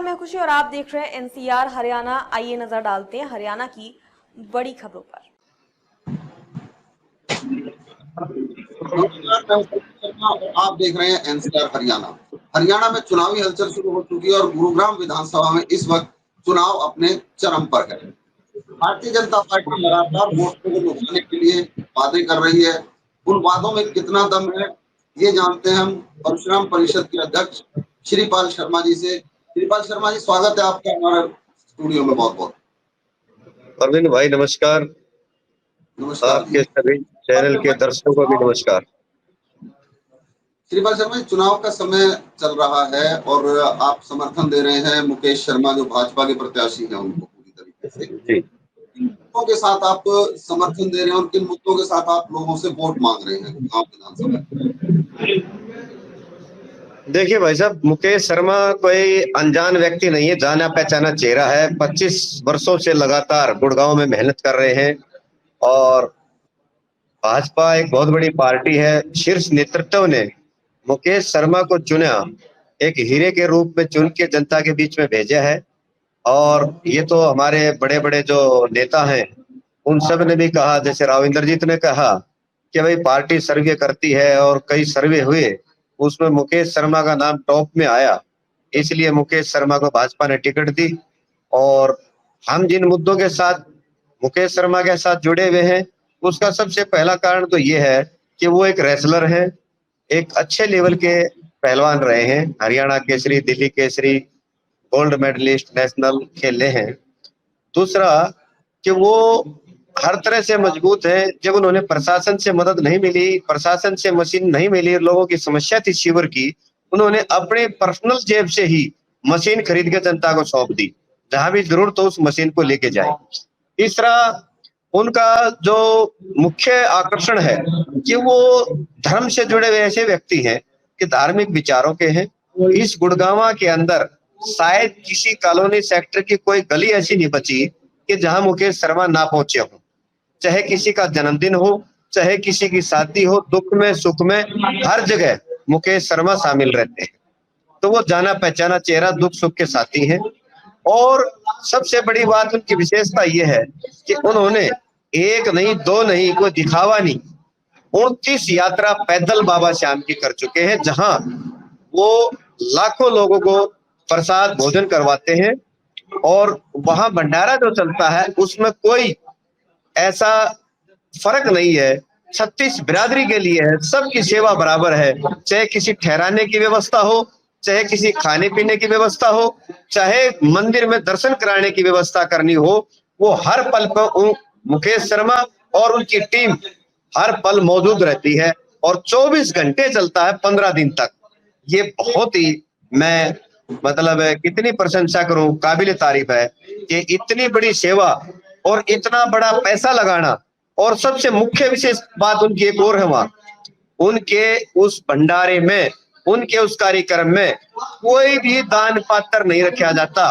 नमस्कार, मैं खुशी और आप देख रहे हैं एनसीआर हरियाणा। आइए नजर डालते हैं हरियाणा की बड़ी खबरों पर। आप देख रहे हैं एनसीआर हरियाणा। हरियाणा में चुनावी हलचल शुरू हो चुकी है और गुरुग्राम विधानसभा में इस वक्त चुनाव अपने चरम पर है। भारतीय जनता पार्टी लगातार वोटों को लुभाने के लिए वादे कर रही है। उन वादों में कितना दम है, ये जानते हैं हम परशुराम परिषद के अध्यक्ष श्रीपाल शर्मा जी से। श्रीपाल शर्मा जी, स्वागत है आपका हमारे स्टूडियो में। बहुत बहुत अरविंद भाई नमस्कार। नमस्कार आपके सभी चैनल के दर्शकों को भी नमस्कार। श्रीपाल शर्मा जी, चुनाव का समय चल रहा है और आप समर्थन दे रहे हैं मुकेश शर्मा जो भाजपा के प्रत्याशी हैं उनको पूरी तरीके से। जी, किन मुद्दों के साथ आप समर्थन दे रहे हैं और किन मुद्दों के साथ आप लोगों से वोट मांग रहे हैं गुरुग्राम विधानसभा? देखिए भाई साहब, मुकेश शर्मा कोई अनजान व्यक्ति नहीं है, जाना पहचाना चेहरा है। 25 वर्षों से लगातार गुड़गांव में मेहनत कर रहे हैं और भाजपा एक बहुत बड़ी पार्टी है। शीर्ष नेतृत्व ने मुकेश शर्मा को चुना, एक हीरे के रूप में चुन के जनता के बीच में भेजा है। और ये तो हमारे बड़े बड़े जो नेता हैं उन सब ने भी कहा, जैसे राव इंद्रजीत ने कहा कि भाई पार्टी सर्वे करती है और कई सर्वे हुए, उसमें मुकेश शर्मा का नाम टॉप में आया, इसलिए मुकेश शर्मा को भाजपा ने टिकट दी। और हम जिन मुद्दों के साथ मुकेश शर्मा के साथ जुड़े हुए हैं उसका सबसे पहला कारण तो ये है कि वो एक रेसलर है, एक अच्छे लेवल के पहलवान रहे हैं, Haryana Kesari, Delhi Kesari, gold medallist, national खेले हैं। दूसरा कि वो हर तरह से मजबूत है। जब उन्होंने प्रशासन से मदद नहीं मिली, प्रशासन से मशीन नहीं मिली, लोगों की समस्या थी शिविर की, उन्होंने अपने पर्सनल जेब से ही मशीन खरीद के जनता को सौंप दी, जहां भी जरूरत हो उस मशीन को लेके जाए। तीसरा, उनका जो मुख्य आकर्षण है कि वो धर्म से जुड़े हुए ऐसे व्यक्ति हैं कि धार्मिक विचारों के हैं। इस गुड़गांव के अंदर शायद किसी कॉलोनी सेक्टर की कोई गली ऐसी नहीं बची कि जहां मुकेश शर्मा ना पहुंचे हों। चाहे किसी का जन्मदिन हो, चाहे किसी की शादी हो, दुख में सुख में हर जगह मुकेश शर्मा शामिल रहते हैं। तो वो जाना पहचाना चेहरा, दुख सुख के साथी हैं। और सबसे बड़ी बात उनकी विशेषता ये है कि उन्होंने एक नहीं, दो नहीं, कोई दिखावा नहीं, 29 यात्रा पैदल बाबा श्याम की कर चुके हैं, जहां वो लाखों लोगों को प्रसाद भोजन करवाते हैं। और वहां भंडारा जो चलता है उसमें कोई ऐसा फर्क नहीं है, 36 बिरादरी के लिए है, सबकी सेवा बराबर है। चाहे किसी ठहराने की व्यवस्था हो, चाहे किसी खाने पीने की व्यवस्था हो, चाहे मंदिर में दर्शन कराने की व्यवस्था करनी हो, वो हर पल पर मुकेश शर्मा और उनकी टीम हर पल मौजूद रहती है और 24 घंटे चलता है 15 दिन तक। ये बहुत ही, मैं मतलब कितनी प्रशंसा करूं, काबिल तारीफ है कि इतनी बड़ी सेवा और इतना बड़ा पैसा लगाना। और सबसे मुख्य विशेष बात उनकी एक और है, वहां उनके उस भंडारे में, उनके उस कार्यक्रम में कोई भी दान पात्र नहीं रखा जाता।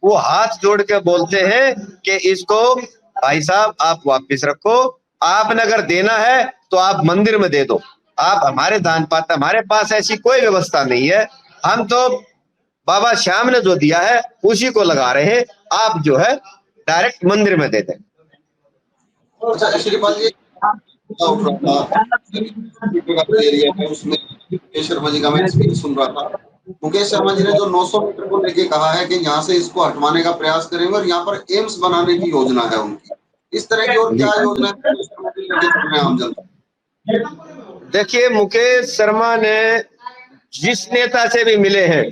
वो हाथ जोड़ के बोलते हैं कि इसको भाई साहब आप वापस रखो, आपने अगर देना है तो आप मंदिर में दे दो, आप हमारे दान पात्र, हमारे पास ऐसी कोई व्यवस्था नहीं है, हम तो बाबा श्याम ने जो दिया है उसी को लगा रहे हैं, आप जो है डायरेक्ट मंदिर में दे दें। अच्छा श्रीपाल जी, उसमें मुकेश शर्मा जी का मैं स्पीच सुन रहा था। मुकेश शर्मा जी ने जो 900 मीटर को लेके कहा है कि यहाँ से इसको हटवाने का प्रयास करेंगे और यहाँ पर एम्स बनाने की योजना है उनकी। इस तरह की और क्या योजना है आम जनता? देखिए, मुकेश शर्मा ने जिस नेता से भी मिले हैं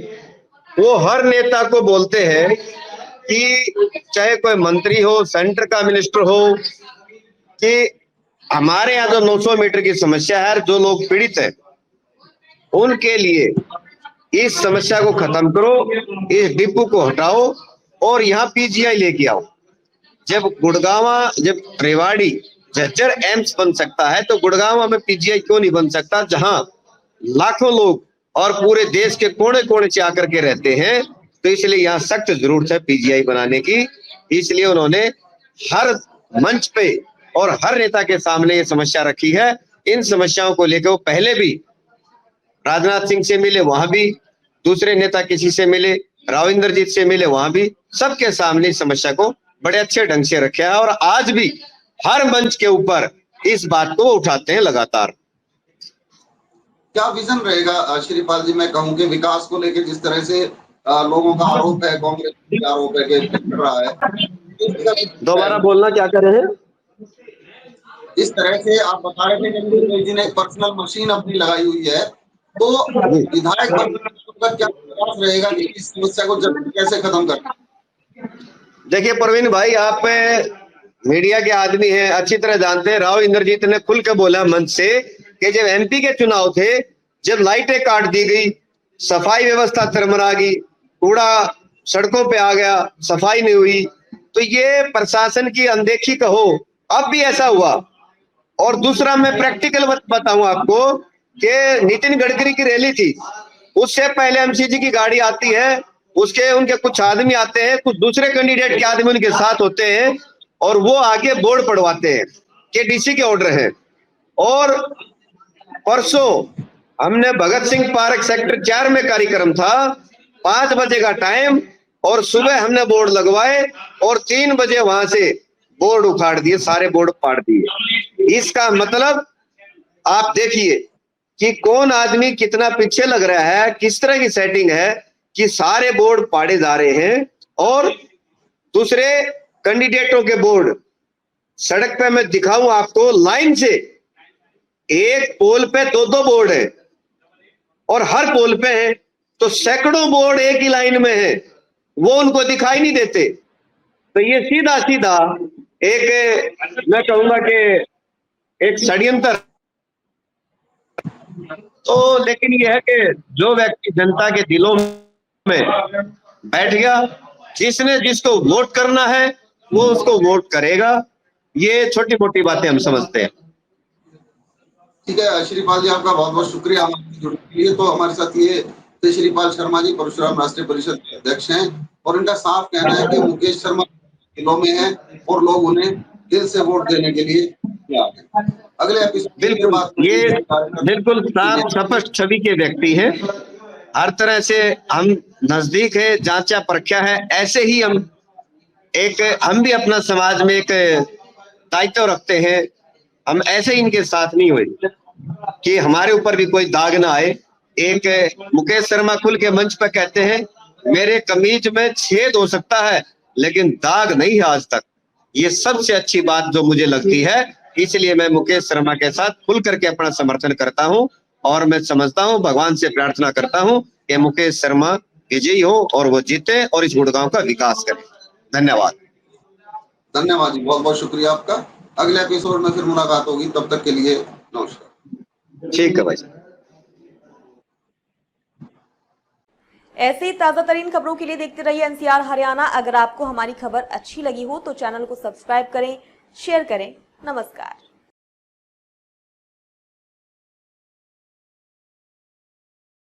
वो हर नेता को बोलते हैं कि चाहे कोई मंत्री हो, सेंटर का मिनिस्टर हो, कि हमारे यहाँ जो 900 मीटर की समस्या है, जो लोग पीड़ित हैं उनके लिए इस समस्या को खत्म करो, इस डिपो को हटाओ और यहाँ पीजीआई लेके आओ। जब गुड़गांव, जब रेवाड़ी, झज्जर एम्स बन सकता है तो गुड़गांव में पीजीआई क्यों नहीं बन सकता, जहां लाखों लोग और पूरे देश के कोने कोने से आकर के रहते हैं। तो इसलिए यहाँ सख्त जरूरत है पीजीआई बनाने की। इसलिए उन्होंने हर मंच पे और हर नेता के सामने ये समस्या रखी है। इन समस्याओं को लेकर वो पहले भी राजनाथ सिंह से मिले, वहां भी दूसरे नेता किसी से मिले, राव इंद्रजीत से मिले, वहां भी सबके सामने इस समस्या को बड़े अच्छे ढंग से रखा है और आज भी हर मंच के ऊपर इस बात को उठाते हैं लगातार। क्या विजन रहेगा श्रीपाल जी? मैं कहूँ कि विकास को लेकर जिस तरह से लोगों का आरोप है, कांग्रेस का आरोप है कि कर रहा है, दोबारा बोलना, क्या कर रहे हैं? इस तरह से आप बता रहे थे कि नीतीश जी ने एक पर्सनल मशीन अपनी लगाई हुई है, तो विधायक का क्या प्रयास रहेगा कि इस समस्या को जल्दी कैसे खत्म करें? देखिए प्रवीण भाई, आप मीडिया के आदमी हैं, अच्छी तरह जानते हैं। राव इंद्रजीत ने खुल के बोला मंच से कि जब एमपी के चुनाव थे, जब लाइटें काट दी गई, सफाई व्यवस्था चरमरा गई, कूड़ा सड़कों पे आ गया, सफाई नहीं हुई, तो ये प्रशासन की अनदेखी कहो, अब भी ऐसा हुआ। और दूसरा मैं प्रैक्टिकल बताऊं आपको कि नितिन गडकरी की रैली थी, उससे पहले एमसीजी की गाड़ी आती है, उसके उनके कुछ आदमी आते हैं, कुछ दूसरे कैंडिडेट के आदमी उनके साथ होते हैं और वो आगे बोर्ड पढ़वाते हैं कि डीसी के ऑर्डर है। और परसों हमने भगत सिंह पार्क सेक्टर 4 में कार्यक्रम था, 5 बजे का टाइम, और सुबह हमने बोर्ड लगवाए और 3 बजे वहां से बोर्ड उखाड़ दिए, सारे बोर्ड फाड़ दिए। इसका मतलब आप देखिए कि कौन आदमी कितना पीछे लग रहा है, किस तरह की सेटिंग है कि सारे बोर्ड फाड़े जा रहे हैं और दूसरे कैंडिडेटों के बोर्ड सड़क पे मैं दिखाऊं आपको, लाइन से एक पोल पे 2-2 बोर्ड है और हर पोल पे है, तो सैकड़ों बोर्ड एक ही लाइन में है, वो उनको दिखाई नहीं देते। तो ये सीधा सीधा एक, मैं कहूंगा कि एक षड्यंत्र। तो लेकिन यह है कि जो व्यक्ति जनता के दिलों में बैठ गया, जिसने जिसको वोट करना है वो उसको वोट करेगा। ये छोटी मोटी बातें हम समझते हैं। ठीक है श्रीपाल जी, आपका बहुत बहुत शुक्रिया हमारे जुड़ने के लिए। तो हमारे साथ ये थे श्रीपाल शर्मा जी, परशुराम राष्ट्रीय परिषद के अध्यक्ष हैं, और इनका साफ कहना है कि मुकेश शर्मा दिलों में है और लोग उन्हें दिल से वोट देने के लिए तैयार हैं। अगले एपिसोड बिल्कुल, ये बिल्कुल साफ स्पष्ट छवि के व्यक्ति हैं, हर तरह से हम नजदीक है, जांचा परखा है। ऐसे ही हम भी अपना समाज में एक दायित्व रखते हैं, हम ऐसे ही इनके साथ नहीं हुए कि हमारे ऊपर भी कोई दाग ना आए। एक मुकेश शर्मा खुल के मंच पर कहते हैं, मेरे कमीज में छेद हो सकता है लेकिन दाग नहीं है आज तक। ये सबसे अच्छी बात जो मुझे लगती है, इसलिए मैं मुकेश शर्मा के साथ खुल करके अपना समर्थन करता हूं और मैं समझता हूं, भगवान से प्रार्थना करता हूं कि मुकेश शर्मा विजयी हो और वो जीते और इस गुड़गांव का विकास करें। धन्यवाद। धन्यवाद जी, बहुत बहुत शुक्रिया आपका। अगले एपिसोड में फिर मुलाकात होगी, तब तक के लिए नमस्कार। ठीक है भाई। ऐसे ही ताजा तरीन खबरों के लिए देखते रहिए एनसीआर हरियाणा। अगर आपको हमारी खबर अच्छी लगी हो तो चैनल को सब्सक्राइब करें, शेयर करें। नमस्कार।